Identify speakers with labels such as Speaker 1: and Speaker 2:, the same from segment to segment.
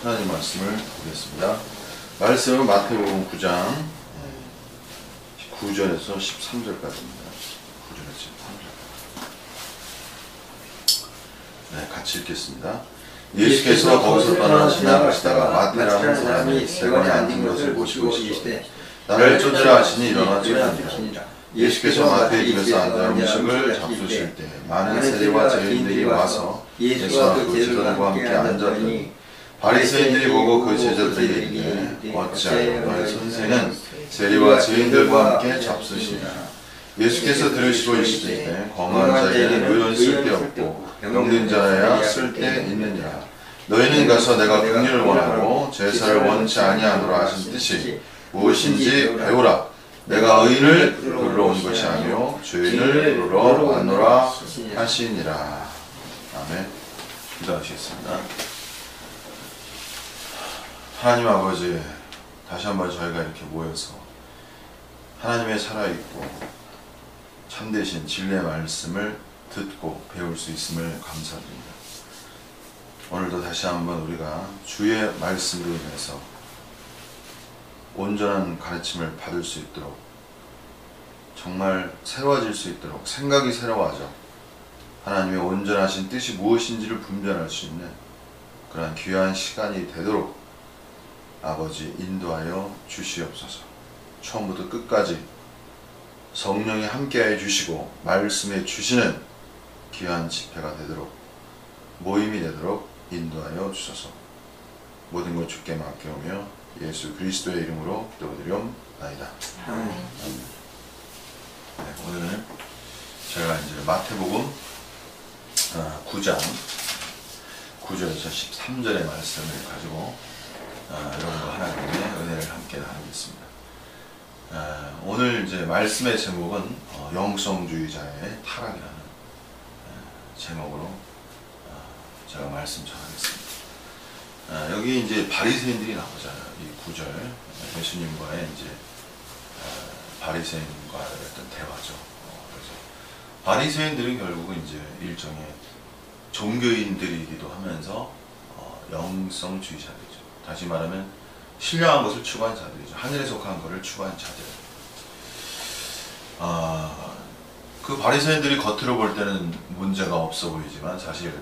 Speaker 1: 하나님 말씀을 보겠습니다. 말씀은 마태복음 9장 9절에서 13절까지입니다. 9절에서 13절. 네, 같이 읽겠습니다. 예수께서 거기서 떠나 지나가시다가 마태라는 사람이 세관에 앉은 것을 보시고 이르시되 나를 쫓으라 하시니 일어나 쫓으니라. 예수께서 마태의 집에서 앉아 음식을 잡수실 때 많은 세리와 죄인들이 와서 예수와 그 제자들과 함께 앉았더니 바리새인들이 보고 그 제자들에게 이르되 어찌하여 너희 선생은 세리와 죄인들과 함께 잡수시냐. 예수께서 들으시고 이르시되 검한 자에게는 의논 쓸데없고 병든 자에야 쓸데있느니라. 너희는 가서 내가 긍휼을 원하고 제사를 원치 아니하노라 하신 뜻이 무엇인지 배우라. 내가 의인을 부르러 온 것이 아니요 죄인을 부르러 왔노라 하시니라. 아멘. 기도하시겠습니다. 하나님 아버지, 다시 한번 저희가 이렇게 모여서 하나님의 살아있고 참되신 진리의 말씀을 듣고 배울 수 있음을 감사드립니다. 오늘도 다시 한번 우리가 주의 말씀으로 인해서 온전한 가르침을 받을 수 있도록, 정말 새로워질 수 있도록, 생각이 새로워져 하나님의 온전하신 뜻이 무엇인지를 분별할 수 있는 그러한 귀한 시간이 되도록 아버지 인도하여 주시옵소서. 처음부터 끝까지 성령이 함께하여 주시고 말씀해 주시는 귀한 집회가 되도록, 모임이 되도록 인도하여 주소서. 모든 것 주께 맡겨오며 예수 그리스도의 이름으로 기도드리옵나이다. 아멘. 네, 오늘은 제가 이제 마태복음 9장 9절에서 13절의 말씀을 가지고 여러분과 하나님의 은혜를 함께 나누겠습니다. 오늘 이제 말씀의 제목은 영성주의자의 타락이라는 제목으로 제가 말씀 전하겠습니다. 여기 이제 바리새인들이 나오잖아요. 이 9절 예수님과의 이제 바리새인과의 어떤 대화죠. 그래서 바리새인들은 결국은 이제 일종의 종교인들이기도 하면서 영성주의자들이죠. 다시 말하면 신령한 것을 추구한 자들이죠. 하늘에 속한 것을 추구한 자들. 그 바리새인들이 겉으로 볼 때는 문제가 없어 보이지만 사실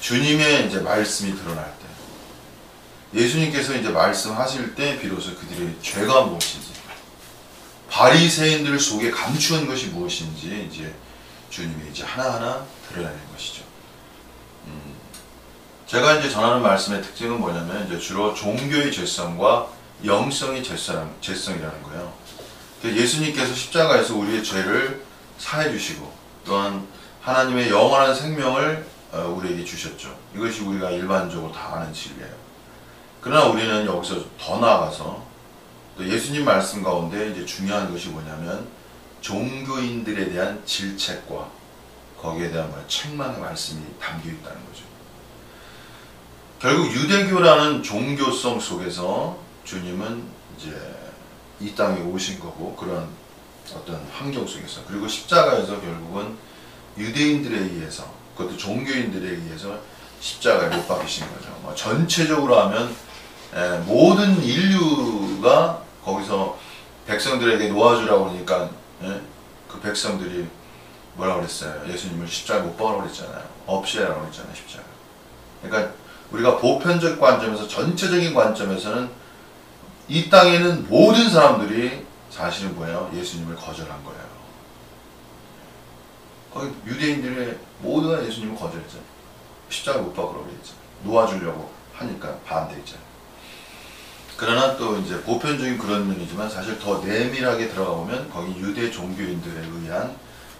Speaker 1: 주님의 이제 말씀이 드러날 때, 예수님께서 이제 말씀하실 때 비로소 그들의 죄가 무엇인지, 바리새인들 속에 감추은 것이 무엇인지 이제 주님이 이제 하나하나 드러내는 것이죠. 제가 이제 전하는 말씀의 특징은 뭐냐면 이제 주로 종교의 죄성과 영성의 죄성이라는 거예요. 예수님께서 십자가에서 우리의 죄를 사해 주시고 또한 하나님의 영원한 생명을 우리에게 주셨죠. 이것이 우리가 일반적으로 다 아는 진리예요. 그러나 우리는 여기서 더 나아가서 또 예수님 말씀 가운데 이제 중요한 것이 뭐냐면 종교인들에 대한 질책과 거기에 대한 책망의 말씀이 담겨 있다는 거죠. 결국 유대교라는 종교성 속에서 주님은 이제 이 땅에 오신 거고, 그런 어떤 환경 속에서, 그리고 십자가에서 결국은 유대인들에 의해서, 그것도 종교인들에 의해서 십자가에 못 박히신 거죠. 전체적으로 하면 모든 인류가 거기서 백성들에게 놓아주라고 그러니까 그 백성들이 뭐라고 그랬어요? 예수님을 십자가에 못 박으라고 그랬잖아요. 없애라고 그랬잖아요. 십자가. 그러니까 우리가 보편적 관점에서, 전체적인 관점에서는 이 땅에는 모든 사람들이 사실은 뭐예요? 예수님을 거절한 거예요. 거기 유대인들의 모두가 예수님을 거절했잖아요. 십자가에 못 박으라고 그랬잖아요. 놓아주려고 하니까 반대했잖아요. 그러나 또 이제 보편적인 그런 면이지만 사실 더 내밀하게 들어가 보면 거기 유대 종교인들에 의한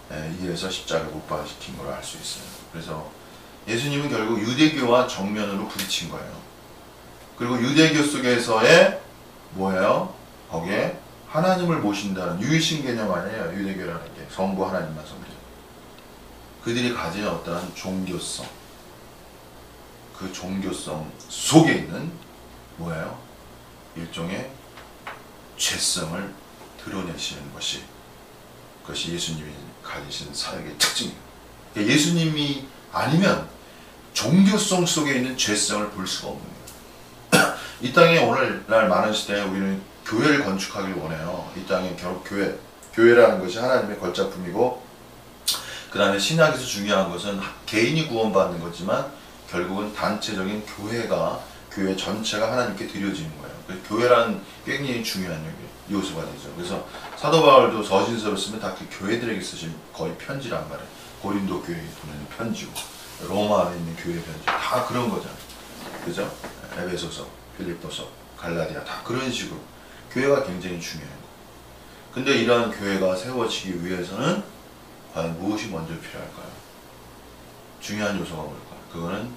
Speaker 1: 의해서 십자가에 못 박히신 걸 알 수 있어요. 그래서 예수님은 결국 유대교와 정면으로 부딪힌 거예요. 그리고 유대교 속에서의 뭐예요? 거기에 하나님을 모신다는 유일신 개념 아니에요. 유대교라는 게 성부 하나님만 섬기는. 그들이 가진 어떠한 종교성, 그 종교성 속에 있는 뭐예요? 일종의 죄성을 드러내시는 것이, 그것이 예수님이 가지신 사역의 특징이에요. 예수님이 아니면 종교성 속에 있는 죄성을 볼 수가 없는 거예요. 이 땅에 오늘날 많은 시대에 우리는 교회를 건축하길 원해요. 이 땅에 결국 교회라는 것이 하나님의 걸작품이고, 그 다음에 신약에서 중요한 것은 개인이 구원받는 거지만 결국은 단체적인 교회 전체가 하나님께 드려지는 거예요. 그래서 교회라는 굉장히 중요한 요소가 되죠. 그래서 사도 바울도 서신서를 쓰면 다 그 교회들에게 쓰신 거의 편지란 말이에요. 고린도 교회에 보내는 편지고, 로마 안에 있는 교회 편지, 다 그런 거잖아요. 그죠? 에베소서, 필립보서, 갈라디아, 다 그런 식으로 교회가 굉장히 중요해요. 근데 이러한 교회가 세워지기 위해서는 과연 무엇이 먼저 필요할까요? 중요한 요소가 뭘까요? 그거는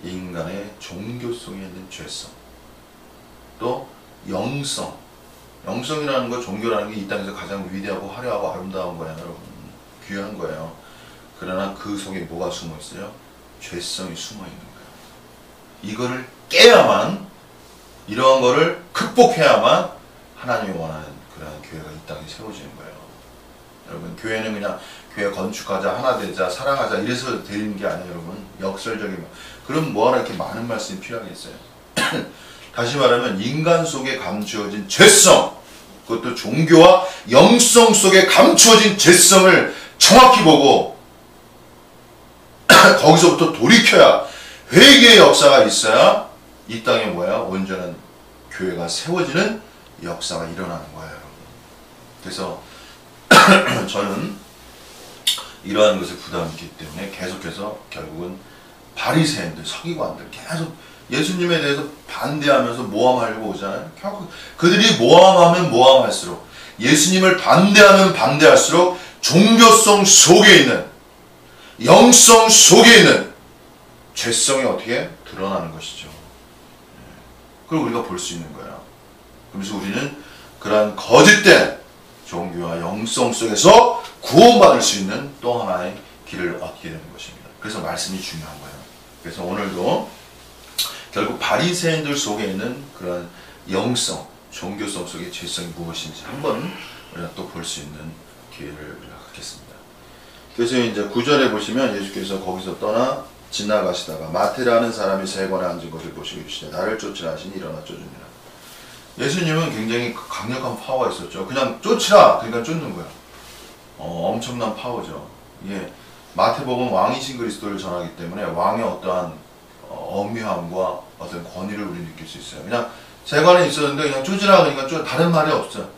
Speaker 1: 인간의 종교성에 있는 죄성, 또 영성. 영성이라는 거, 종교라는 게 이 땅에서 가장 위대하고 화려하고 아름다운 거예요, 여러분. 귀한 거예요. 그러나 그 속에 뭐가 숨어 있어요? 죄성이 숨어 있는 거예요. 이거를 깨야만, 이러한 거를 극복해야만 하나님이 원하는 그런 교회가 이 땅에 세워지는 거예요. 여러분, 교회는 그냥 교회 건축하자, 하나 되자, 사랑하자 이래서 되는 게 아니에요, 여러분. 역설적인 그럼 뭐하러 이렇게 많은 말씀이 필요하겠어요? 다시 말하면 인간 속에 감추어진 죄성, 그것도 종교와 영성 속에 감추어진 죄성을 정확히 보고 거기서부터 돌이켜야, 회개의 역사가 있어야 이 땅에 뭐야? 온전한 교회가 세워지는 역사가 일어나는 거예요, 여러분. 그래서 저는 이러한 것에 부담이 있기 때문에 계속해서 결국은 바리새인들, 서기관들 계속 예수님에 대해서 반대하면서 모함하려고 오잖아요. 결국 그들이 모함하면 모함할수록, 예수님을 반대하면 반대할수록 종교성 속에 있는, 영성 속에 있는 죄성이 어떻게 드러나는 것이죠. 그걸 우리가 볼 수 있는 거예요. 그래서 우리는 그러한 거짓된 종교와 영성 속에서 구원받을 수 있는 또 하나의 길을 얻게 되는 것입니다. 그래서 말씀이 중요한 거예요. 그래서 오늘도 결국 바리새인들 속에 있는 그런 영성, 종교성 속의 죄성이 무엇인지 한번 우리가 또 볼 수 있는 기회를 우리가 갖겠습니다. 그래서 이제 9절에 보시면 예수께서 거기서 떠나 지나가시다가 마태라는 사람이 세 권에 앉은 것을 보시고 이르시되 나를 쫓으라 하시니 일어나 쫓으니라. 예수님은 굉장히 강력한 파워가 있었죠. 그냥 쫓으라! 그러니까 쫓는 거예요. 엄청난 파워죠. 예, 마태복음 왕이신 그리스도를 전하기 때문에 왕의 어떠한 엄밀함과 어떤 권위를 우리 느낄 수 있어요. 그냥 세관에 있었는데 그냥 쫓으라 그러니까 다른 말이 없어요.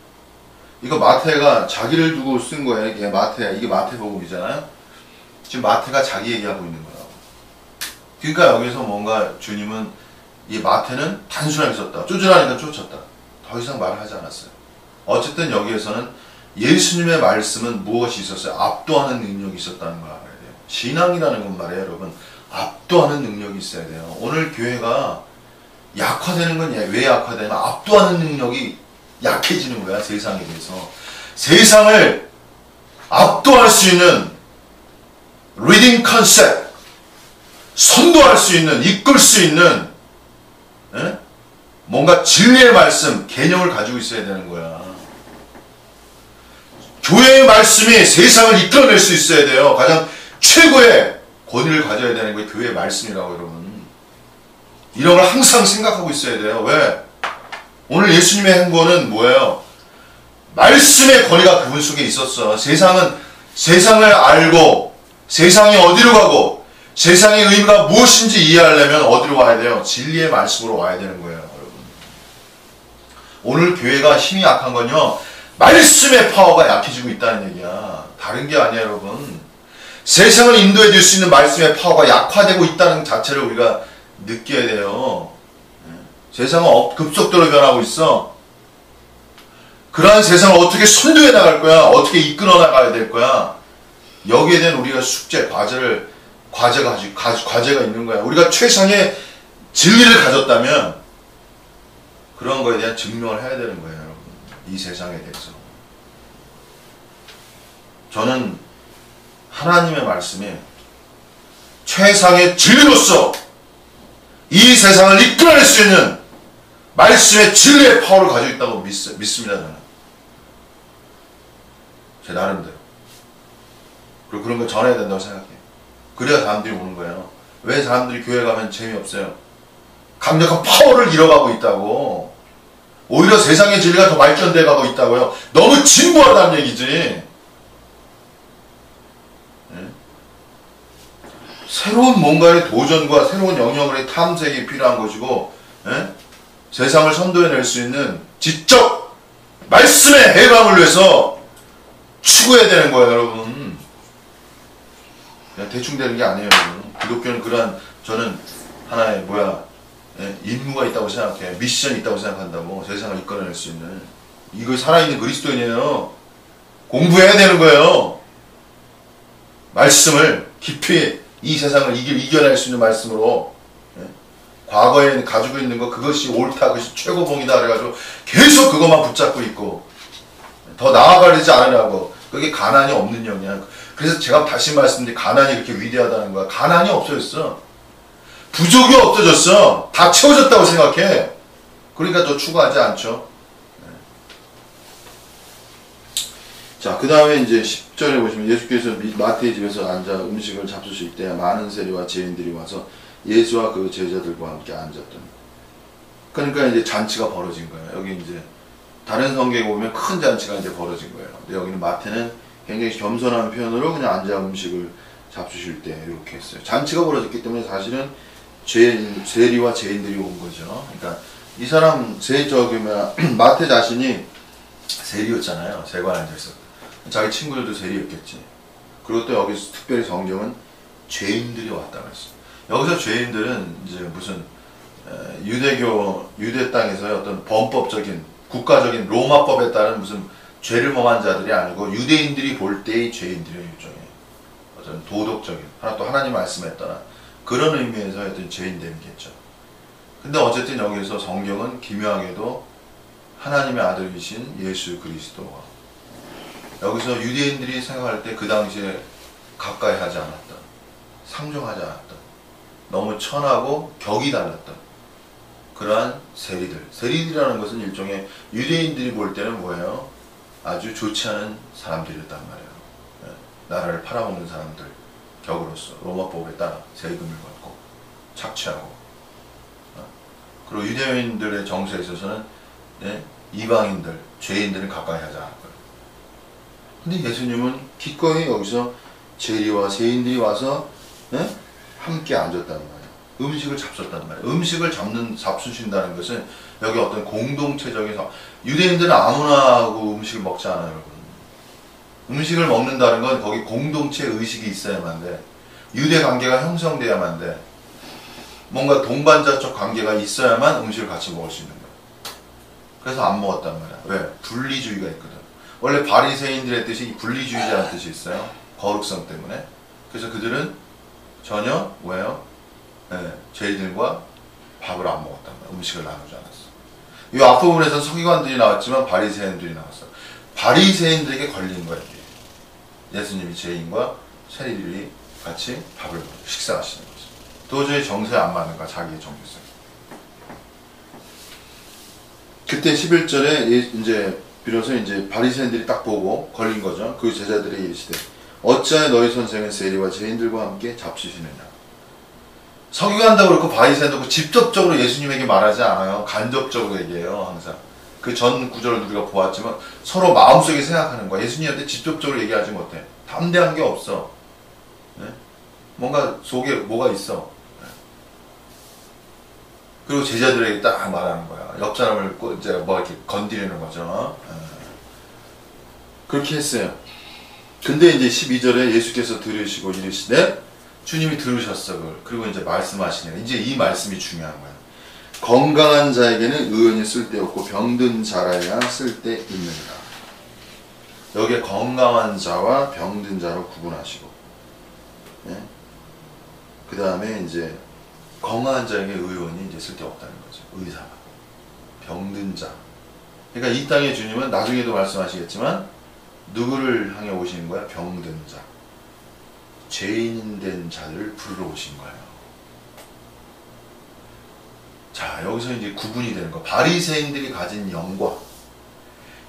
Speaker 1: 이거 마태가 자기를 두고 쓴 거예요. 이게 마태복음이잖아요. 지금 마태가 자기 얘기하고 있는 거라고. 그러니까 여기서 뭔가 주님은 이 마태는 단순하게 썼다. 쫓으라니까 쫓았다. 더 이상 말을 하지 않았어요. 어쨌든 여기에서는 예수님의 말씀은 무엇이 있었어요? 압도하는 능력이 있었다는 걸 알아야 돼요. 신앙이라는 건 말이에요, 여러분. 압도하는 능력이 있어야 돼요. 오늘 교회가 약화되는 건 왜 약화되냐면 압도하는 능력이 약해지는 거야, 세상에 대해서. 세상을 압도할 수 있는 리딩 컨셉, 선도할 수 있는, 이끌 수 있는 뭔가 진리의 말씀, 개념을 가지고 있어야 되는 거야. 교회의 말씀이 세상을 이끌어낼 수 있어야 돼요. 가장 최고의 권위를 가져야 되는 게 교회의 말씀이라고, 여러분. 이런 걸 항상 생각하고 있어야 돼요. 왜? 오늘 예수님의 행보는 뭐예요? 말씀의 권위가 그분 속에 있었어. 세상을 알고 세상이 어디로 가고 세상의 의미가 무엇인지 이해하려면 어디로 와야 돼요? 진리의 말씀으로 와야 되는 거예요, 여러분. 오늘 교회가 힘이 약한 건요, 말씀의 파워가 약해지고 있다는 얘기야. 다른 게 아니야, 여러분. 세상을 인도해 줄 수 있는 말씀의 파워가 약화되고 있다는 자체를 우리가 느껴야 돼요. 세상은 급속도로 변하고 있어. 그러한 세상을 어떻게 선도해 나갈 거야? 어떻게 이끌어 나가야 될 거야? 여기에 대한 우리가 숙제, 과제가 있는 거야. 우리가 최상의 진리를 가졌다면 그런 거에 대한 증명을 해야 되는 거예요, 여러분. 이 세상에 대해서. 저는 하나님의 말씀이 최상의 진리로서 이 세상을 이끌어낼 수 있는 말씀의 진리의 파워를 가지고 있다고 믿습니다, 저는. 제 나름대로. 그리고 그런 걸 전해야 된다고 생각해요. 그래야 사람들이 오는 거예요. 왜 사람들이 교회 가면 재미없어요? 강력한 파워를 잃어가고 있다고. 오히려 세상의 진리가 더 발전돼 가고 있다고요. 너무 진부하다는 얘기지. 예? 새로운 뭔가의 도전과 새로운 영역의 탐색이 필요한 것이고, 예? 세상을 선도해낼 수 있는 지적 말씀의 해방을 위해서 추구해야 되는 거예요, 여러분. 그냥 대충 되는 게 아니에요, 여러분. 기독교는 그러한, 저는 하나의 임무가 있다고 생각해. 미션이 있다고 생각한다고. 세상을 이끌어낼 수 있는. 이거 살아있는 그리스도인이에요. 공부해야 되는 거예요. 말씀을 깊이 이 세상을 이겨낼 수 있는 말씀으로. 과거에 가지고 있는 거, 그것이 옳다, 그것이 최고봉이다 그래가지고 계속 그것만 붙잡고 있고 더 나아가려지 않으려고. 그게 가난이 없는 영이야. 그래서 제가 다시 말씀드린 가난이 그렇게 위대하다는 거야. 가난이 없어졌어. 부족이 없어졌어. 다 채워졌다고 생각해. 그러니까 더 추구하지 않죠. 자, 그 다음에 이제 10절에 보시면 예수께서 마태의 집에서 앉아 음식을 잡수실 때 많은 세리와 죄인들이 와서 예수와 그 제자들과 함께 앉았던. 그러니까 이제 잔치가 벌어진 거예요. 여기 이제 다른 성경에 보면 큰 잔치가 이제 벌어진 거예요. 근데 여기는 마태는 굉장히 겸손한 표현으로 그냥 앉아 음식을 잡수실 때 이렇게 했어요. 잔치가 벌어졌기 때문에 사실은 세리와 죄인들이 온 거죠. 그러니까 이 사람 마태 자신이 세리였잖아요. 세관에 앉아있어. 자기 친구들도 세리였겠지. 그리고 또 여기서 특별히 성경은 죄인들이 왔다고 했어요. 여기서 죄인들은 이제 무슨 유대 땅에서의 어떤 범법적인 국가적인 로마법에 따른 무슨 죄를 범한 자들이 아니고 유대인들이 볼 때의 죄인들의 일종의 어떤 도덕적인 또 하나님 말씀에 따라 그런 의미에서 어떤 죄인들이겠죠. 근데 어쨌든 여기서 성경은 기묘하게도 하나님의 아들이신 예수 그리스도와 여기서 유대인들이 생각할 때 그 당시에 가까이 하지 않았던, 상종하지 않았던, 너무 천하고 격이 달랐던 그러한 세리들이라는 것은 일종의 유대인들이 볼 때는 뭐예요? 아주 좋지 않은 사람들이었단 말이에요. 나라를 팔아먹는 사람들 격으로서 로마법에 따라 세금을 걷고 착취하고, 그리고 유대인들의 정서에 있어서는 이방인들, 죄인들은 가까이 하지 않을 거예요. 근데 예수님은 기꺼이 여기서 세리와 세인들이 와서 함께 앉았단 말이에요. 음식을 잡섰단 말이에요. 음식을 잡수신다는 것은 여기 어떤 공동체적인 유대인들은 아무나 하고 음식을 먹지 않아요, 여러분. 음식을 먹는다는 건 거기 공동체 의식이 있어야만 돼. 유대 관계가 형성돼야만 돼. 뭔가 동반자적 관계가 있어야만 음식을 같이 먹을 수 있는 거야. 그래서 안 먹었단 말이야. 왜? 분리주의가 있거든. 원래 바리새인들의 뜻이 분리주의자라는 뜻이 있어요. 거룩성 때문에. 그래서 그들은 전혀 뭐예요? 죄인들과 밥을 안 먹었단 말이야. 음식을 나누지 않았어. 이 앞부분에서는 서기관들이 나왔지만 바리새인들이 나왔어. 바리새인들에게 걸린 거예요. 예수님이 죄인과 세리들이 같이 밥을 식사하시는 거죠. 도저히 정서에 안 맞는 거야. 자기의 정체성. 그때 11절에 이제 비로소 이제 바리새인들이 딱 보고 걸린 거죠. 그 제자들이 이르시되 어찌하여 너희 선생은 세리와 죄인들과 함께 잡수시느냐. 서기관도 그렇고 바리새인도 그렇고 직접적으로 예수님에게 말하지 않아요. 간접적으로 얘기해요. 항상. 그 전 구절을 우리가 보았지만 서로 마음속에 생각하는 거야. 예수님한테 직접적으로 얘기하지 못해. 담대한 게 없어. 뭔가 속에 뭐가 있어. 그리고 제자들에게 딱 말하는 거야. 옆 사람을 이제 뭐 이렇게 건드리는 거죠. 그렇게 했어요. 근데 이제 12절에 예수께서 들으시고 이르시되 주님이 들으셨어. 그리고 이제 말씀하시네. 이제 이 말씀이 중요한 거야. 건강한 자에게는 의원이 쓸데없고 병든 자라야 쓸데있느니라. 여기에 건강한 자와 병든 자로 구분하시고, 그 다음에 이제 건강한 자에게 의원이 이제 쓸데없다는 거죠. 의사가. 병든 자. 그러니까 이 땅의 주님은 나중에도 말씀하시겠지만 누구를 향해 오시는 거야? 병든 자. 죄인 된 자들을 부르러 오신 거예요. 자, 여기서 이제 구분이 되는 거. 바리새인들이 가진 영과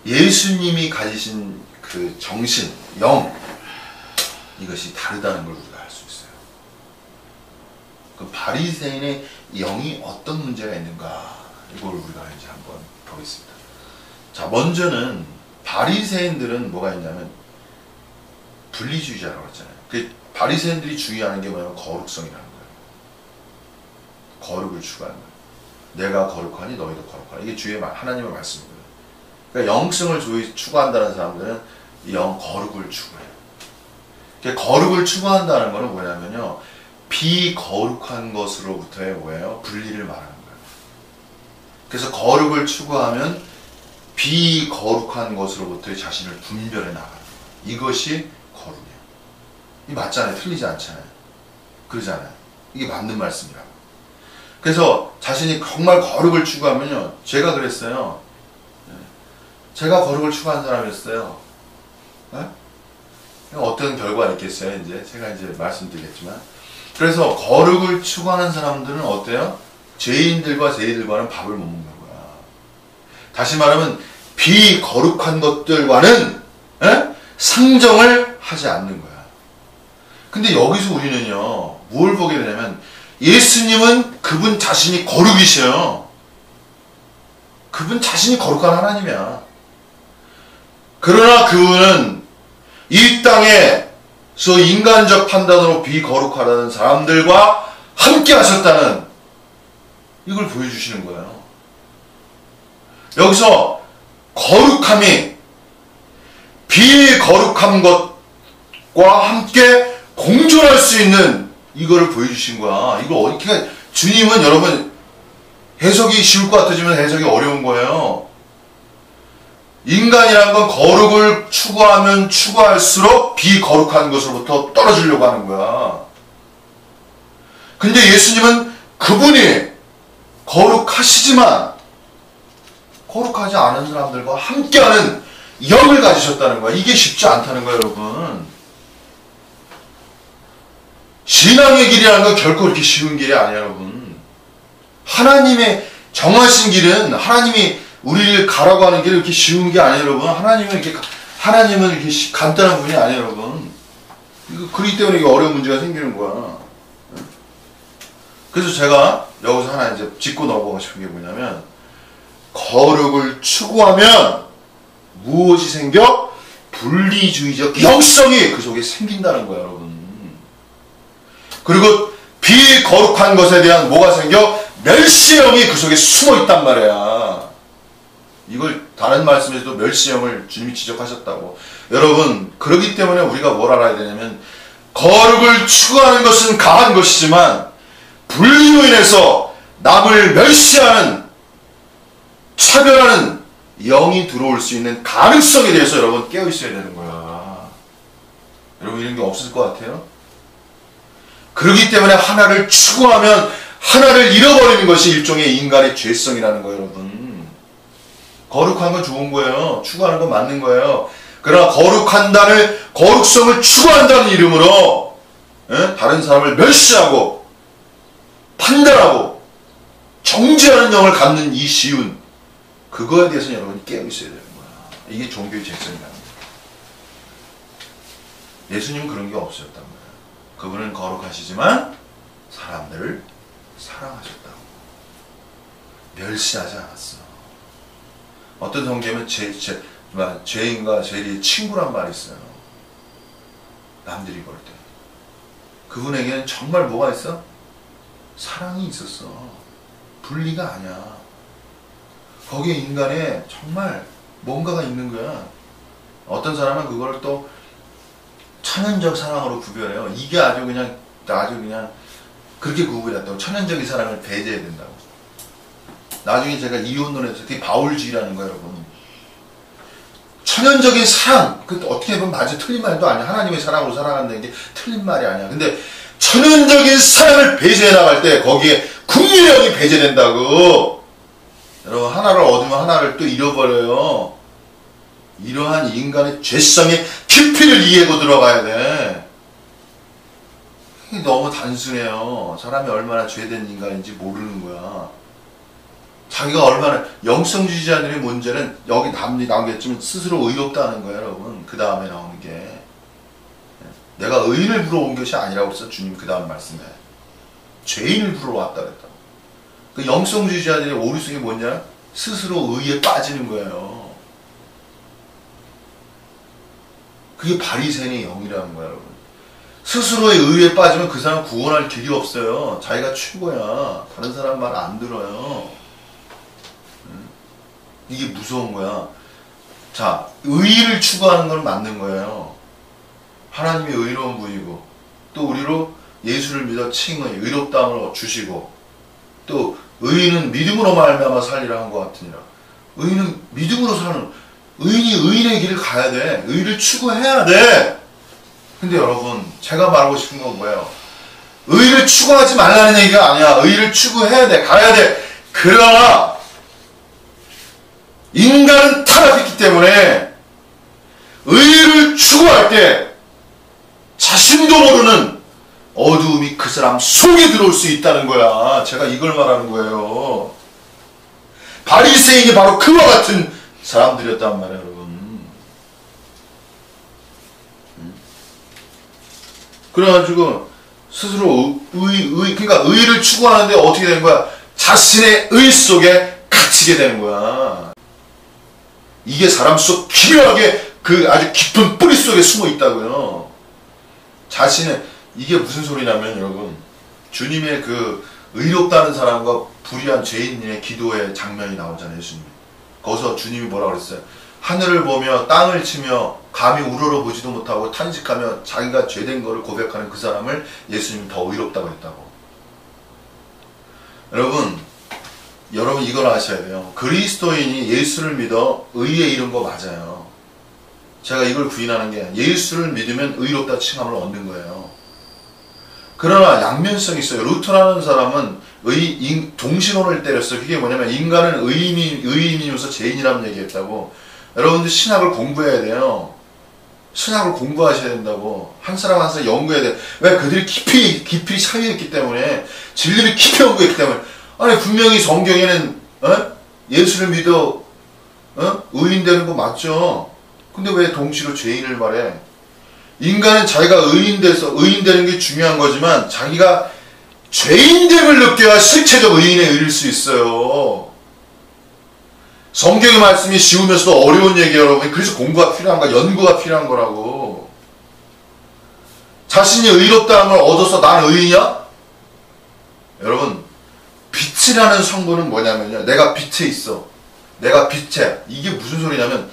Speaker 1: 예수님이 가지신 그 정신, 영, 이것이 다르다는 걸 우리가 알 수 있어요. 그 바리새인의 영이 어떤 문제가 있는가, 이걸 우리가 이제 한번 보겠습니다. 자, 먼저는 바리새인들은 뭐가 있냐면 분리주의자라고 했잖아요. 그 바리새인들이 주의하는 게 뭐냐면 거룩성이라는 거예요. 거룩을 추구하는 거예요. 내가 거룩하니 너희도 거룩하라. 이게 주의 하나님의 말씀이거든요. 그러니까 영성을 추구한다는 사람들은 거룩을 추구해요. 그러니까 거룩을 추구한다는 것은 뭐냐면요, 비거룩한 것으로부터의 뭐예요? 분리를 말하는 거예요. 그래서 거룩을 추구하면 비거룩한 것으로부터의 자신을 분별해 나가는 거예요. 이것이 거룩이에요. 이 맞잖아요. 틀리지 않잖아요. 그러잖아요. 이게 맞는 말씀이라고. 그래서 자신이 정말 거룩을 추구하면요, 제가 그랬어요. 제가 거룩을 추구한 사람이었어요. 네? 어떤 결과가 있겠어요? 이제 제가 이제 말씀드리겠지만, 그래서 거룩을 추구하는 사람들은 어때요? 죄인들과 죄인들과는 밥을 못 먹는 거야. 다시 말하면 비거룩한 것들과는 상정을 하지 않는 거야. 근데 여기서 우리는요, 뭘 보게 되냐면 예수님은 그분 자신이 거룩이셔요. 그분 자신이 거룩한 하나님이야. 그러나 그분은 이 땅에서 인간적 판단으로 비거룩하다는 사람들과 함께 하셨다는 이걸 보여주시는 거예요. 여기서 거룩함이 비거룩한 것과 함께 공존할 수 있는 이거를 보여주신 거야. 이걸 어떻게, 주님은 여러분 해석이 쉬울 것 같아지면 해석이 어려운 거예요. 인간이란 건 거룩을 추구하면 추구할수록 비거룩한 것으로부터 떨어지려고 하는 거야. 근데 예수님은 그분이 거룩하시지만 거룩하지 않은 사람들과 함께하는 영을 가지셨다는 거야. 이게 쉽지 않다는 거야, 여러분. 신앙의 길이라는 건 결코 그렇게 쉬운 길이 아니에요, 여러분. 하나님의 정하신 길은, 하나님이 우리를 가라고 하는 길은 이렇게 쉬운 게 아니에요, 여러분. 하나님은 이렇게 간단한 분이 아니에요, 여러분. 그렇기 때문에 이게 어려운 문제가 생기는 거야. 그래서 제가 여기서 하나 이제 짚고 넘어가고 싶은 게 뭐냐면, 거룩을 추구하면 무엇이 생겨? 분리주의적 영성이 그 속에 생긴다는 거야, 여러분. 그리고 비거룩한 것에 대한 뭐가 생겨? 멸시형이 그 속에 숨어 있단 말이야. 이걸 다른 말씀에서도 멸시형을 주님이 지적하셨다고. 여러분, 그렇기 때문에 우리가 뭘 알아야 되냐면, 거룩을 추구하는 것은 강한 것이지만 분리로 인해서 남을 멸시하는, 차별하는 영이 들어올 수 있는 가능성에 대해서 여러분 깨어있어야 되는 거야. 여러분, 이런 게 없을 것 같아요? 그렇기 때문에 하나를 추구하면 하나를 잃어버리는 것이 일종의 인간의 죄성이라는 거예요, 여러분. 거룩한 건 좋은 거예요. 추구하는 건 맞는 거예요. 그러나 거룩성을 추구한다는 이름으로 다른 사람을 멸시하고 판단하고 정죄하는 영을 갖는 이 시운, 그거에 대해서 여러분이 깨어있어야 되는 거야. 이게 종교의 죄성이라는 거야. 예수님은 그런 게 없으셨단 말이야. 그분은 거룩하시지만 사람들을 사랑하셨다고. 멸시하지 않았어. 어떤 성경에는 죄인과 죄인의 친구란 말이 있어요. 남들이 볼 때. 그분에게는 정말 뭐가 있어? 사랑이 있었어. 분리가 아니야. 거기에 인간에 정말 뭔가가 있는 거야. 어떤 사람은 그걸 또 천연적 사랑으로 구별해요. 이게 아주 그냥 그렇게 구분했다고. 천연적인 사랑을 배제해야 된다고. 나중에 제가 이혼론에서 그게 바울주의라는 거예요, 여러분. 천연적인 사랑, 그 어떻게 보면 맞아, 틀린 말도 아니야. 하나님의 사랑으로 사랑한다는 게 틀린 말이 아니야. 근데 천연적인 사랑을 배제해 나갈 때 거기에 국민력이 배제된다고. 여러분, 하나를 얻으면 하나를 또 잃어버려요. 이러한 인간의 죄성의 깊이를 이해하고 들어가야 돼. 이게 너무 단순해요. 사람이 얼마나 죄된 인간인지 모르는 거야. 자기가 얼마나, 영성주의자들의 문제는 여기 나오겠지만 스스로 의롭다는 거예요, 여러분. 그 다음에 나오는 게. 내가 의인을 부러온 것이 아니라고 해서 주님 그 다음 말씀에. 죄인을 부르러 왔다 그랬다고. 그 영성주의자들의 오류성이 뭐냐? 스스로 의에 빠지는 거예요. 그게 바리새인의 영이라는 거야, 여러분. 스스로의 의에 빠지면 그 사람 구원할 길이 없어요. 자기가 최고야. 다른 사람 말 안 들어요. 이게 무서운 거야. 자, 의의를 추구하는 건 맞는 거예요. 하나님이 의로운 분이고, 또 우리로 예수를 믿어 칭의, 의롭다함을 주시고, 또 의인은 믿음으로 말미암아 살리라 한 것 같으니라. 의인은 믿음으로 사는, 의인이 의인의 길을 가야 돼. 의를 추구해야 돼. 근데 여러분, 제가 말하고 싶은 건 뭐예요? 의를 추구하지 말라는 얘기가 아니야. 의를 추구해야 돼. 가야 돼. 그러나 인간은 타락했기 때문에 의를 추구할 때 자신도 모르는 어두움이 그 사람 속에 들어올 수 있다는 거야. 제가 이걸 말하는 거예요. 바리새인이 바로 그와 같은 사람들이었단 말이에요, 여러분. 그래가지고 스스로 그러니까 의를 추구하는데 어떻게 되는 거야? 자신의 의 속에 갇히게 되는 거야. 이게 사람 속 기묘하게 그 아주 깊은 뿌리 속에 숨어 있다고요. 자신의, 이게 무슨 소리냐면 여러분, 주님의 그 의롭다는 사람과 불의한 죄인의 기도의 장면이 나오잖아요, 예수님. 거기서 주님이 뭐라고 그랬어요? 하늘을 보며 땅을 치며 감히 우러러 보지도 못하고 탄식하며 자기가 죄된 것을 고백하는 그 사람을 예수님이 더 의롭다고 했다고. 여러분 이걸 아셔야 돼요. 그리스도인이 예수를 믿어 의에 이른 거 맞아요. 제가 이걸 부인하는 게, 예수를 믿으면 의롭다 칭함을 얻는 거예요. 그러나 양면성이 있어요. 루터라는 사람은 동신혼을 때렸어요. 그게 뭐냐면 인간은 의인이면서 죄인이라는 얘기했다고. 여러분들 신학을 공부해야 돼요. 신학을 공부하셔야 된다고. 한 사람 한 사람 연구해야 돼. 왜? 그들이 깊이 차이했기 때문에, 진리를 깊이 연구했기 때문에. 아니 분명히 성경에는 예수를 믿어 의인 되는 거 맞죠? 근데 왜 동시로 죄인을 말해? 인간은 자기가 의인 되는 게 중요한 거지만, 자기가 죄인됨을 느껴야 실체적 의인에 이를 수 있어요. 성경의 말씀이 쉬우면서도 어려운 얘기예요, 여러분. 그래서 공부가 필요한 거야. 연구가 필요한 거라고. 자신이 의롭다함을 얻어서 난 의인이야? 여러분, 빛이라는 성분은 뭐냐면요, 내가 빛에 있어. 내가 빛에. 이게 무슨 소리냐면,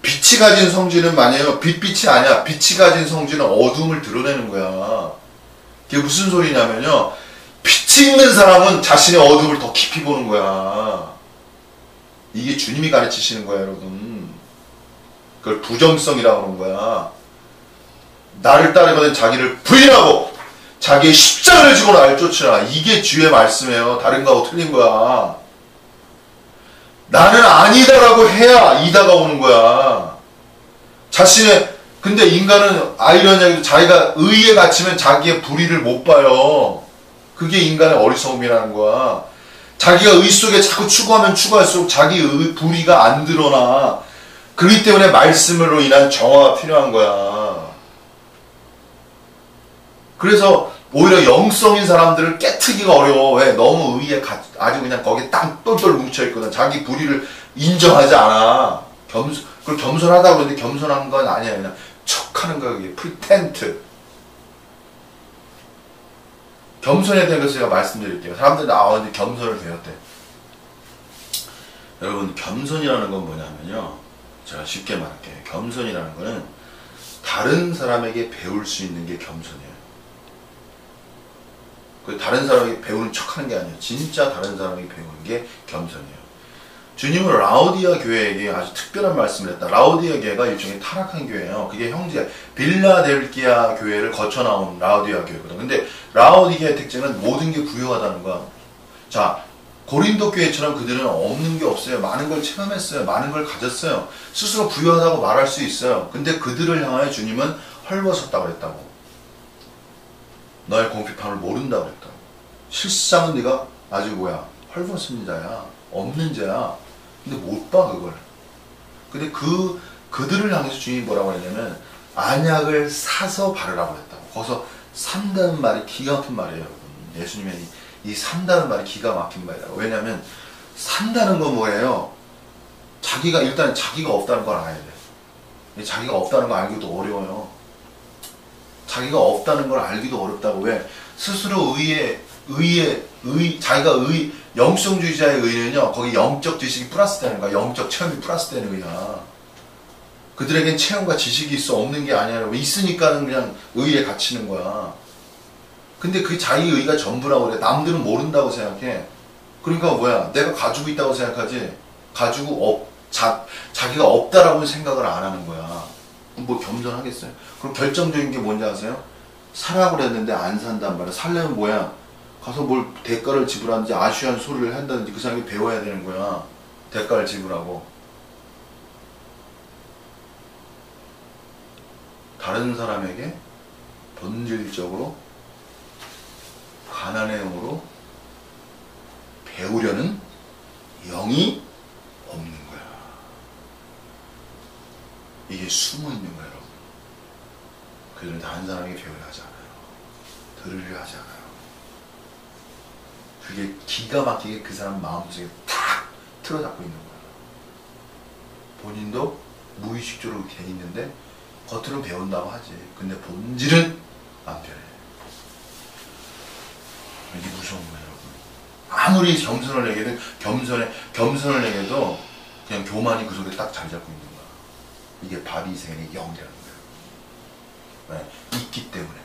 Speaker 1: 빛이 가진 성질은 아니에요. 빛이 아니야. 빛이 가진 성질은 어둠을 드러내는 거야. 그게 무슨 소리냐면요, 빛이 있는 사람은 자신의 어둠을 더 깊이 보는 거야. 이게 주님이 가르치시는 거예요, 여러분. 그걸 부정성이라고 하는 거야. 나를 따르거든 자기를 부인하고 자기의 십자가를 지고 나를 쫓으라. 이게 주의 말씀이에요. 다른 거하고 틀린 거야. 나는 아니다라고 해야 이다가 오는 거야. 근데 인간은 아이러니하게도 자기가 의에 갇히면 자기의 불의를 못 봐요. 그게 인간의 어리석음이라는 거야. 자기가 의 속에 자꾸 추구하면 추구할수록 자기 불의가 안 드러나. 그렇기 때문에 말씀으로 인한 정화가 필요한 거야. 그래서 오히려 영성인 사람들을 깨트기가 어려워. 왜? 너무 의에 아주 그냥 거기에 땅 똘똘 뭉쳐있거든. 자기 불의를 인정하지 않아. 그걸 겸손하다고 그러는데 겸손한 건 아니야. 그냥 척하는 거야. 그게 프리텐트. 겸손에 대한 것을 제가 말씀드릴게요. 사람들이 근데 겸손을 배웠대. 여러분, 겸손이라는 건 뭐냐면요, 제가 쉽게 말할게요. 겸손이라는 거는 다른 사람에게 배울 수 있는 게 겸손이에요. 다른 사람에게 배우는 척하는 게 아니에요. 진짜 다른 사람에게 배우는 게 겸손이에요. 주님은 라오디아 교회에게 아주 특별한 말씀을 했다. 라오디아 교회가 일종의 타락한 교회예요. 그게 형제 빌라델기아 교회를 거쳐 나온 라오디아 교회거든. 근데 라오디아의 특징은 모든 게 부유하다는 거야. 자, 고린도 교회처럼 그들은 없는 게 없어요. 많은 걸 체험했어요. 많은 걸 가졌어요. 스스로 부유하다고 말할 수 있어요. 근데 그들을 향하여 주님은 헐벗었다고 그랬다고. 너의 공핍함을 모른다고 그랬다고. 실상은 네가 아주 헐벗은 자야. 없는 자야. 근데 못 봐, 그걸. 근데 그들을 향해서 주님이 뭐라고 했냐면, 안약을 사서 바르라고 했다고. 거기서 산다는 말이 기가 막힌 말이에요, 여러분. 예수님의 이 산다는 말이 기가 막힌 말이라고. 왜냐하면 산다는 건 뭐예요? 일단 자기가 없다는 걸 알아야 돼. 자기가 없다는 걸 알기도 어려워요. 자기가 없다는 걸 알기도 어렵다고. 왜? 스스로 자기가 영성주의자의 의는요, 거기 영적 지식이 플러스 되는 거야. 영적 체험이 플러스 되는 의야. 그들에겐 체험과 지식이 있어 없는 게 아니야. 있으니까는 그냥 의에 갇히는 거야. 근데 그 자기 의가 전부라고 그래. 남들은 모른다고 생각해. 그러니까 뭐야? 내가 가지고 있다고 생각하지. 자기가 없다라고 생각을 안 하는 거야. 뭐 겸손하겠어요? 그럼 결정적인 게 뭔지 아세요? 사라고 그랬는데 안 산단 말이야. 살려면 뭐야? 가서 뭘 대가를 지불하는지 아쉬운 소리를 한다든지 그 사람이 배워야 되는 거야. 대가를 지불하고. 다른 사람에게 본질적으로 가난의 영으로 배우려는 영이 없는 거야. 이게 숨어 있는 거야, 여러분. 그들은 다른 사람에게 배우려 하지 않아요. 들으려 하지 않아요. 그게 기가 막히게 그 사람 마음속에 탁 틀어잡고 있는 거야. 본인도 무의식적으로 돼 있는데 겉으로 배운다고 하지. 근데 본질은 안 변해. 이게 무서운 거예요, 여러분. 아무리 겸손을 얘기해도 겸손을 얘기해도 그냥 교만이 그 속에 딱 자리 잡고 있는 거야. 이게 바리새인의 영이라는 거예요. 네, 있기 때문에.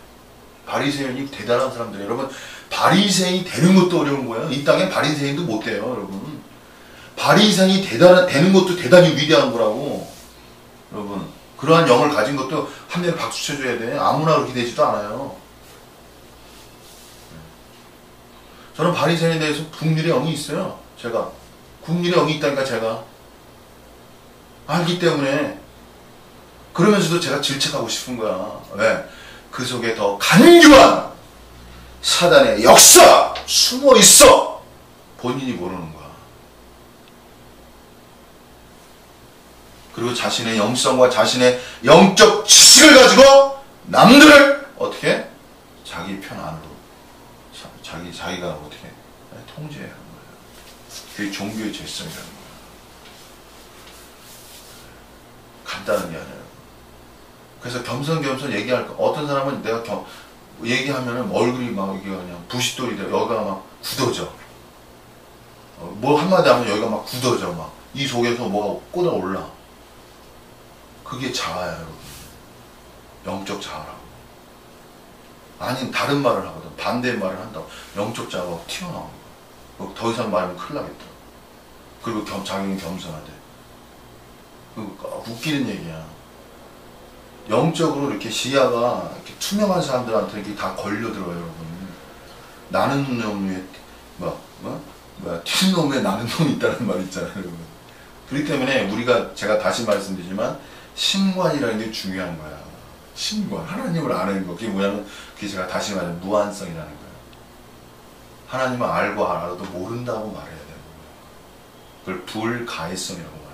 Speaker 1: 바리새인이 대단한 사람들이에요. 여러분, 바리새인이 되는 것도 어려운 거예요. 이 땅에 바리새인도 못 돼요, 여러분. 바리새인이 되는 것도 대단히 위대한 거라고. 여러분, 그러한 영을 가진 것도 한 명에 박수 쳐줘야 돼. 아무나 그렇게 되지도 않아요. 저는 바리새인에 대해서 국률의 영이 있어요. 제가 국률의 영이 있다니까 제가 알기 때문에. 그러면서도 제가 질책하고 싶은 거야. 왜? 그 속에 더 간교한 사단의 역사 숨어 있어. 본인이 모르는 거야. 그리고 자신의 영성과 자신의 영적 지식을 가지고 남들을 어떻게? 자기 편 안으로 자기가 어떻게 통제해야 하는 거예요. 그게 종교의 죄성이라는 거예요. 간단한 게 아니에요. 그래서 겸손 얘기할 거. 어떤 사람은 내가 얘기하면은 얼굴이 막 이게 그냥 부싯돌이 돼. 여기가 막 굳어져. 뭐 한마디 하면 여기가 막 굳어져. 막 이 속에서 뭐가 꽂아 올라. 그게 자아야, 여러분. 영적 자아라고. 아니 다른 말을 하거든. 반대의 말을 한다고. 영적 자아가 튀어나오는 거야. 더 이상 말하면 큰일 나겠다. 그리고 자기는 겸손하대. 웃기는 얘기야. 영적으로 이렇게 시야가 이렇게 투명한 사람들한테 이렇게 다 걸려들어요, 여러분. 나는 놈에, 튀는 놈에 나는 놈이 있다는 말 있잖아요, 여러분. 그렇기 때문에 제가 다시 말씀드리지만, 신관이라는 게 중요한 거야. 신관. 하나님을 아는 거. 그게 뭐냐면, 그게 제가 다시 말하면 무한성이라는 거예요. 하나님을 알고 알아도 모른다고 말해야 되는 거예요. 그걸 불가해성이라고 말해요.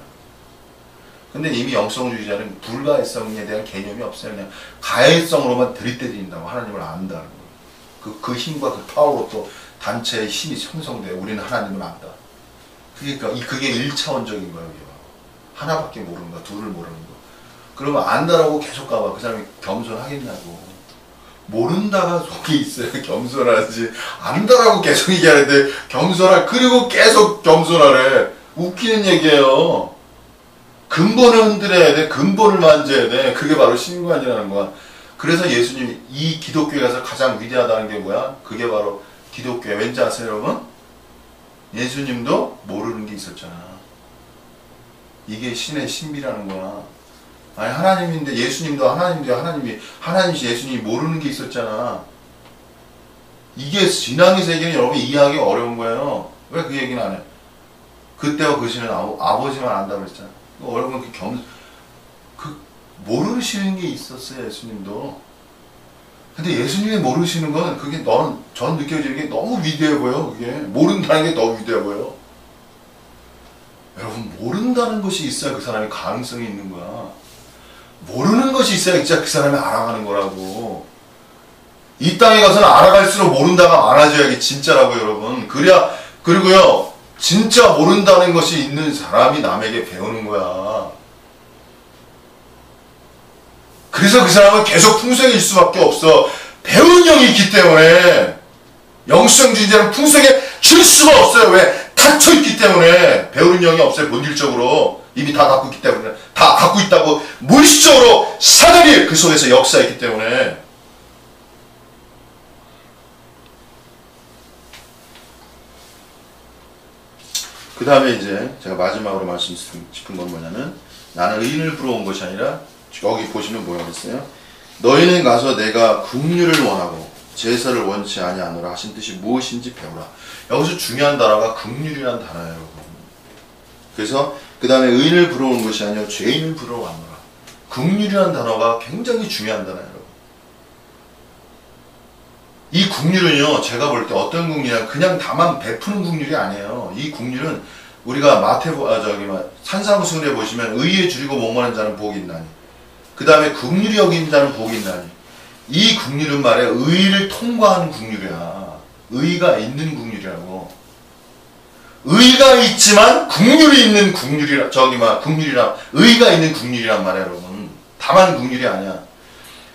Speaker 1: 근데 이미 영성주의자는 불가해성에 대한 개념이 없어요. 그냥 가해성으로만 들이대진다고 하나님을 안다는 거예요. 그 힘과 그 파워로 또 단체의 힘이 형성돼요. 우리는 하나님을 안다. 그게 1차원적인 거예요. 하나밖에 모르는 거, 둘을 모르는 거. 그러면 안다라고 계속 가봐. 그 사람이 겸손하겠냐고. 모른다가 속에 있어요. 겸손하지. 안다라고 계속 얘기하는데 그리고 계속 겸손하래. 웃기는 얘기예요. 근본을 흔들어야 돼. 근본을 만져야 돼. 그게 바로 신관이라는 거야. 그래서 예수님이 이 기독교에 가서 가장 위대하다는 게 뭐야? 그게 바로 기독교야. 왠지 아세요, 여러분? 예수님도 모르는 게 있었잖아. 이게 신의 신비라는 거야. 아니 하나님인데 예수님도 하나님이시 예수님이 모르는 게 있었잖아. 이게 신앙의 세계는 여러분 이해하기 어려운 거예요. 왜 그 얘기는 안 해? 그때와 그 시는 아버지만 안다고 그랬잖아. 여러분 모르시는 게 있었어요, 예수님도. 근데 예수님이 모르시는 건 그게 전 느껴지는 게 너무 위대해 보여. 그게 모른다는 게 너무 위대해 보여. 여러분 모른다는 것이 있어야 그 사람이 가능성이 있는 거야. 모르는 것이 있어야 진짜 그 사람이 알아가는 거라고. 이 땅에 가서는 알아갈수록 모른다가 많아져야 이게 진짜라고요, 여러분. 그리고요, 진짜 모른다는 것이 있는 사람이 남에게 배우는 거야. 그래서 그 사람은 계속 풍성일 수밖에 없어. 배우는 영이 있기 때문에. 영성주의자는 풍성에 줄 수가 없어요. 왜? 닫혀있기 때문에. 배우는 영이 없어요, 본질적으로. 이미 다 갖고 있기 때문에. 다 갖고 있다고 물질적으로 사단이 그 속에서 역사했기 때문에. 그 다음에 이제 제가 마지막으로 말씀드리고 싶은 건 뭐냐면, 나는 의인을 부러운 것이 아니라, 여기 보시면 뭐라고 했어요? 너희는 가서 내가 긍휼을 원하고 제사를 원치 아니하노라 하신 뜻이 무엇인지 배우라. 여기서 중요한 단어가 긍휼이라는 단어예요, 여러분. 그래서 그 다음에 의인을 부러운 것이 아니라 죄인을 부러워하노라. 긍휼이라는 단어가 굉장히 중요한 단어예요, 여러분. 이 긍휼은요, 제가 볼 때 어떤 긍휼이냐, 그냥 다만 베푸는 긍휼이 아니에요. 이 긍휼은 우리가 산상수훈에 보시면 의에 줄이고 목마른 자는 복이 있나니, 그 다음에 긍휼히 여긴 자는 복이 있나니, 이 긍휼은 말에 의를 통과하는 긍휼이야. 의가 있는 긍휼이라고. 의가 있지만 긍휼이 있는 긍휼이라, 긍휼이라, 의가 있는 긍휼이란 말이야, 여러분. 다만 긍휼이 아니야.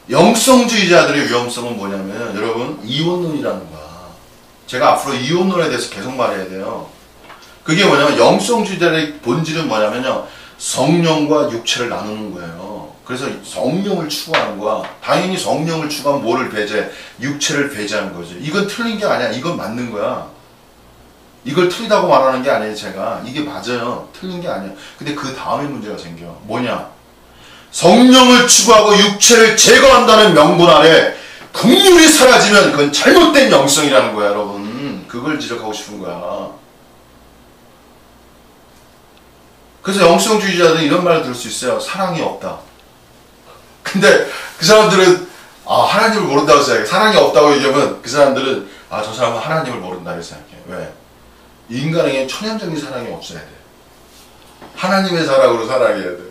Speaker 1: 영성주의자들의 위험성은 뭐냐면, 여러분, 이혼론이라는 거야. 제가 앞으로 이혼론에 대해서 계속 말해야 돼요. 그게 뭐냐면, 영성주의자의 본질은 뭐냐면요, 성령과 육체를 나누는 거예요. 그래서 성령을 추구하는 거야. 당연히 성령을 추구하면 뭐를 배제해? 육체를 배제하는 거지. 이건 틀린 게 아니야. 이건 맞는 거야. 이걸 틀리다고 말하는 게 아니에요, 제가. 이게 맞아요. 틀린 게 아니에요. 근데 그 다음에 문제가 생겨. 뭐냐? 성령을 추구하고 육체를 제거한다는 명분 아래 긍휼이 사라지면 그건 잘못된 영성이라는 거야, 여러분. 그걸 지적하고 싶은 거야. 그래서 영성주의자들은 이런 말을 들을 수 있어요. 사랑이 없다. 근데 그 사람들은 하나님을 모른다고 생각해. 사랑이 없다고 얘기하면 그 사람들은 저 사람은 하나님을 모른다고 생각해. 왜? 인간에게 천연적인 사랑이 없어야 돼. 하나님의 사랑으로 살아야 돼.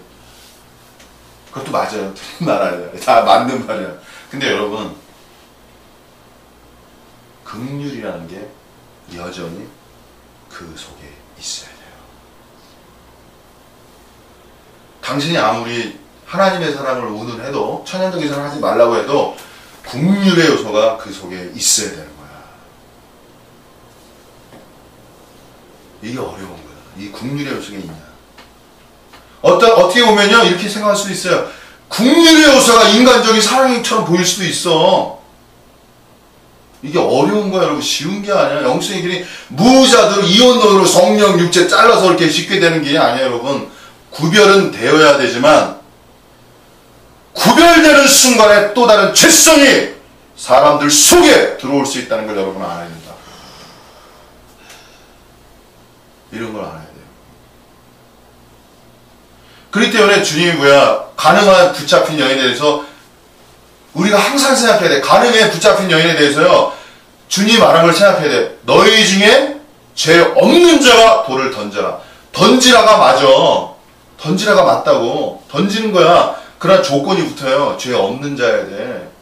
Speaker 1: 그것도 맞아요. 틀린 말 아니야. 다 맞는 말이야. 근데 여러분, 긍휼이라는 게 여전히 그 속에 있어야 돼요. 당신이 아무리 하나님의 사랑을 운운해도, 천연적인 사랑을 하지 말라고 해도 긍휼의 요소가 그 속에 있어야 되는 거야. 이게 어려운 거야. 이 긍휼의 요소가 있냐. 어떻게 보면요, 이렇게 생각할 수도 있어요. 긍휼의 요소가 인간적인 사랑처럼 보일 수도 있어. 이게 어려운 거야, 여러분. 쉬운 게 아니야. 영성의 길이 무자들 이혼론으로 성령, 육체 잘라서 이렇게 쉽게 되는 게 아니에요, 여러분. 구별은 되어야 되지만, 구별되는 순간에 또 다른 죄성이 사람들 속에 들어올 수 있다는 걸 여러분 알아야 된다. 이런 걸 알아야 돼요. 그렇기 때문에 주님이 가늠한 붙잡힌 여인에 대해서 우리가 항상 생각해야 돼. 가늠에 붙잡힌 여인에 대해서요, 주님 말한 걸 생각해야 돼. 너희 중에 죄 없는 자가 돌을 던져라. 던지라가 맞아. 던지라가 맞다고. 던지는 거야. 그러나 조건이 붙어요. 죄 없는 자여야 돼.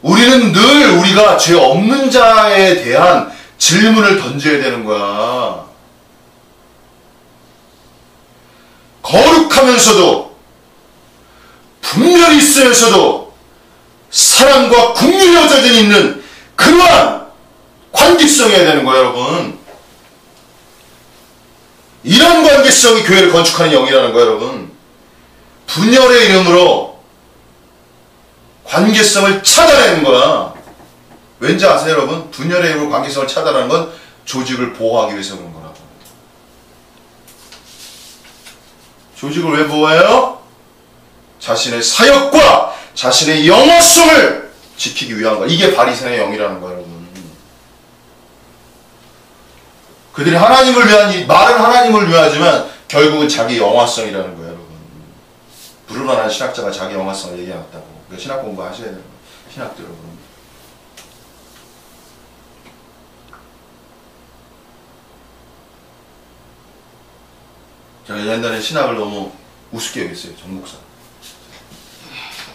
Speaker 1: 우리는 늘 우리가 죄 없는 자에 대한 질문을 던져야 되는 거야. 거룩하면서도, 분별이 있으면서도 사랑과 긍휼이 얹어져 있는 그러한 관계성이어야 되는 거예요, 여러분. 이런 관계성이 교회를 건축하는 영이라는 거예요, 여러분. 분열의 이름으로 관계성을 차단하는 거야. 왠지 아세요, 여러분? 분열의 이름으로 관계성을 차단하는 건 조직을 보호하기 위해서 그런 거라고. 조직을 왜 보호해요? 자신의 사역과 자신의 영화성을 지키기 위한 거야. 이게 바리새인의 영이라는 거야, 여러분. 그들이 하나님을 위한, 말은 하나님을 위하지만 결국은 자기 영화성이라는 거예요, 여러분. 부르만한 신학자가 자기 영화성을 얘기해왔다고. 그러니까 신학 공부하셔야 돼요, 신학들 여러분. 제가 옛날에 신학을 너무 우습게 여겼어요, 정 목사.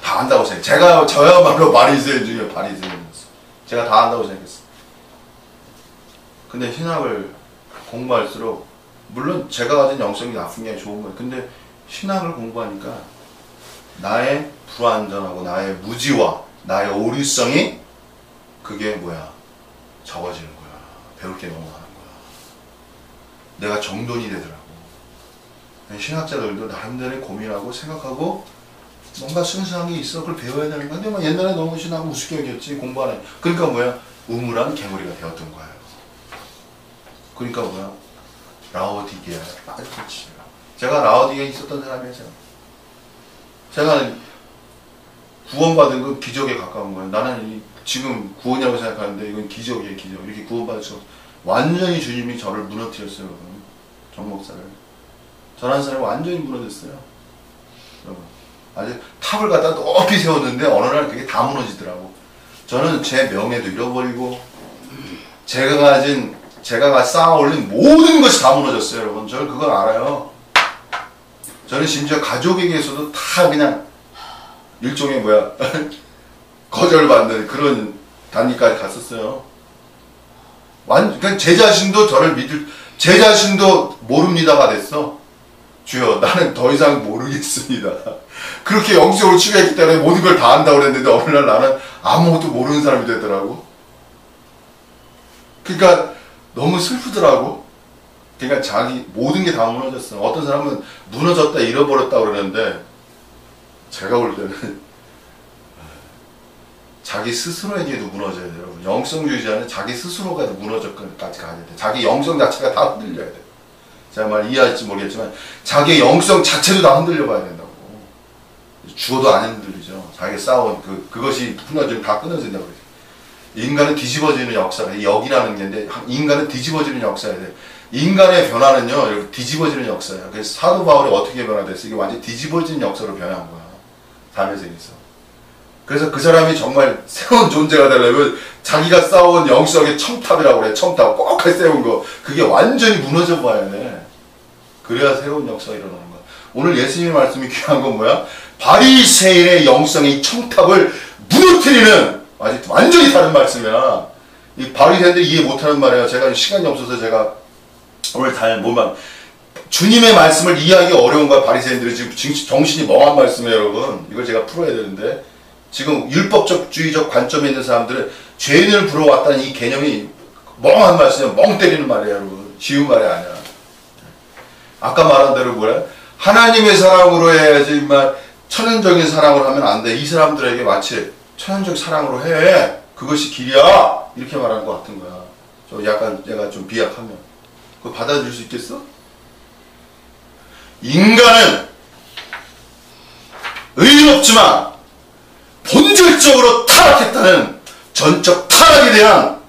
Speaker 1: 다 안다고 생각해요. 저야말로 바리새인 중에 바리새인이었어요.
Speaker 2: 제가 다 안다고 생각했어요. 근데 신학을 공부할수록 물론 제가 가진 영성이 나쁜 게 좋은 거예요. 근데 신학을 공부하니까 나의 불완전하고 나의 무지와 나의 오류성이 그게 뭐야? 적어지는 거야. 배울 게 너무 많은 거야. 내가 정돈이 되더라고. 신학자들도 나름대로 고민하고 생각하고 뭔가 순수한 게 있어. 그걸 배워야 되는 건데 뭐 옛날에 너무 신학 우습게 여겼지. 공부 안 해. 그러니까 뭐야? 우물한 개구리가 되었던 거예요. 그러니까 뭐야? 라오디게아에 빠졌지. 제가 라오디게아에 있었던 사람이에요. 제가 구원받은 건 기적에 가까운 거예요. 나는 지금 구원이라고 생각하는데 이건 기적이에요. 기적. 이렇게 구원받을 수 없어. 완전히 주님이 저를 무너뜨렸어요. 여러분. 정 목사를. 저라는 사람이 완전히 무너졌어요. 여러분. 아주 탑을 갖다 높이 세웠는데 어느 날 그게 다 무너지더라고. 저는 제 명예도 잃어버리고 제가 쌓아 올린 모든 것이 다 무너졌어요. 여러분. 저는 그걸 알아요. 저는 심지어 가족에게서도 다 그냥 일종의 뭐야 거절받는 그런 단계까지 갔었어요. 그러니까 제 자신도 제 자신도 모릅니다가 됐어. 주여 나는 더 이상 모르겠습니다. 그렇게 영적으로 치유했기 때문에 모든 걸 다 안다고 그랬는데 어느 날 나는 아무것도 모르는 사람이 되더라고. 그러니까 너무 슬프더라고. 그러니까 자기 모든 게 다 무너졌어. 어떤 사람은 무너졌다 잃어버렸다 그러는데 제가 볼 때는 자기 스스로에게도 무너져야 돼요. 여러분. 영성주의자는 자기 스스로가 무너져까지 가야 돼. 자기 영성 자체가 다 흔들려야 돼. 제가 말 이해할지 모르겠지만 자기의 영성 자체도 다 흔들려 봐야 된다고. 죽어도 안 흔들리죠. 자기 싸운 그것이 무너지면 다 끊어진다고 그래요. 인간은 뒤집어지는 역사가 역이라는 게인데 인간은 뒤집어지는 역사야 돼. 인간의 변화는요 이렇게 뒤집어지는 역사야. 그래서 사도 바울이 어떻게 변화됐어? 이게 완전 뒤집어지는 역사로 변한 거야. 삶의 세계에서. 그래서 그 사람이 정말 새로운 존재가 되려면 자기가 쌓아온 영성의 첨탑이라고 그래. 첨탑 꼭하게 세운 거. 그게 완전히 무너져 봐야 돼. 그래야 새로운 역사가 일어나는 거야. 오늘 예수님의 말씀이 귀한 건 뭐야? 바리새인의 영성의 첨탑을 무너뜨리는 아직 완전히 다른 말씀이야. 이 바리새인들이 이해 못하는 말이에요. 제가 시간이 없어서 제가 오늘 잘 못만 주님의 말씀을 이해하기 어려운 거야. 바리새인들이 지금 정신이 멍한 말씀이에요, 여러분. 이걸 제가 풀어야 되는데 지금 율법적주의적 관점에 있는 사람들은 죄인을 부러웠다는 이 개념이 멍한 말씀이야. 멍 때리는 말이에요, 여러분. 쉬운 말이 아니야. 아까 말한 대로 뭐야? 하나님의 사랑으로 해야지, 천연적인 사랑으로 하면 안 돼. 이 사람들에게 마치 천연적 사랑으로 해. 그것이 길이야. 이렇게 말하는 것 같은 거야. 저 약간 내가 좀 비약하면. 그거 받아들일 수 있겠어? 인간은 의롭지만 본질적으로 타락했다는 전적 타락에 대한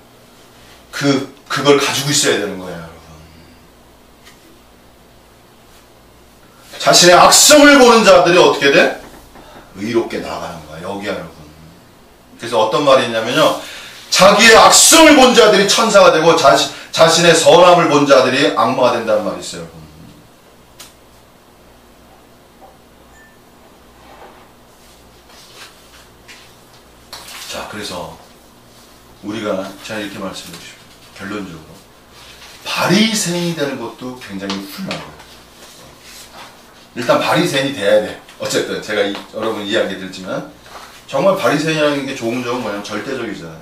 Speaker 2: 그걸 가지고 있어야 되는 거예요, 여러분. 자신의 악성을 보는 자들이 어떻게 돼? 의롭게 나아가는 거야, 여기야, 여러분. 그래서 어떤 말이 있냐면요, 자기의 악성을 본 자들이 천사가 되고 자신의 선함을 본 자들이 악마가 된다는 말이 있어요, 여러분. 자, 그래서 우리가 제가 이렇게 말씀해 주십시오. 결론적으로 바리새인이 되는 것도 굉장히 훌륭한 거예요. 일단 바리새인이 돼야 돼. 어쨌든 제가 여러분 이야기 드렸지만 정말 바리새인이라는 게 좋은 점은 뭐냐면 절대적이잖아.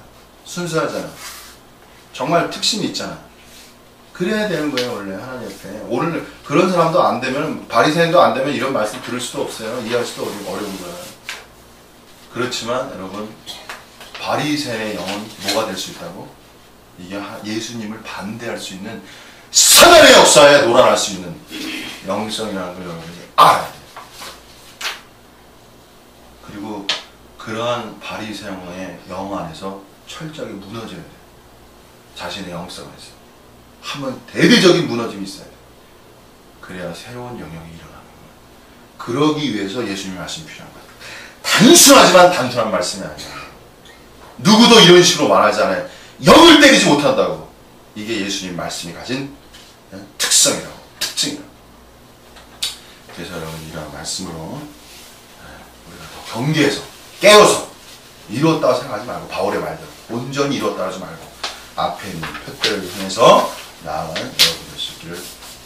Speaker 2: 순수하잖아. 정말 특심이 있잖아. 그래야 되는 거예요, 원래 하나님 옆에. 오늘 그런 사람도 안 되면, 바리새인도 안 되면 이런 말씀 들을 수도 없어요. 이해할 수도 어려운 거야. 그렇지만 여러분, 바리새인의 영은 뭐가 될 수 있다고? 이게 예수님을 반대할 수 있는 사단의 역사에 놀아날 수 있는 영성이라는 걸 여러분이 알아야 돼요. 그리고 그러한 바리새인의 영 안에서 철저하게 무너져야 돼요. 자신의 영성에서. 한번 대대적인 무너짐이 있어야 돼요. 그래야 새로운 영역이 일어나는 거예요. 그러기 위해서 예수님의 말씀이 필요한 거예요. 단순하지만 단순한 말씀이 아니에요. 누구도 이런 식으로 말하지 않아요. 영을 때리지 못한다고. 이게 예수님 말씀이 가진 특성이라고, 특징이라고. 그래서 여러분 이런 말씀으로 우리가 더 경계해서 깨워서 이뤘다고 생각하지 말고 바울의 말대로 온전히 이뤘다 하지 말고 앞에 있는 표대를 향해서 나아가는 여러분 되시기를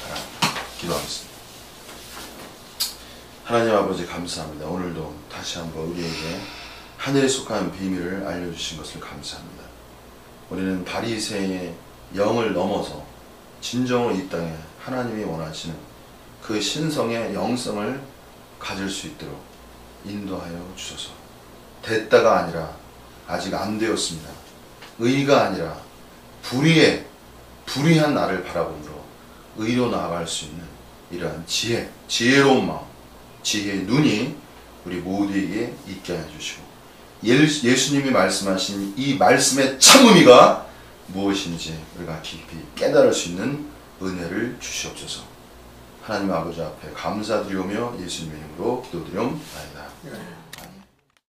Speaker 2: 바랍니다. 기도하겠습니다. 하나님 아버지 감사합니다. 오늘도 다시 한번 우리에게 하늘에 속한 비밀을 알려주신 것을 감사합니다. 우리는 바리새의 영을 넘어서 진정으로 이 땅에 하나님이 원하시는 그 신성의 영성을 가질 수 있도록 인도하여 주소서. 됐다가 아니라 아직 안 되었습니다. 의가 아니라 불의한 나를 바라봄으로 의로 나아갈 수 있는 이러한 지혜로운 마음, 지혜의 눈이 우리 모두에게 있게 해주시고 예수님이 말씀하신 이 말씀의 참 의미가 무엇인지 우리가 깊이 깨달을 수 있는 은혜를 주시옵소서. 하나님 아버지 앞에 감사드리오며 예수님의 이름으로 기도드리옵나이다.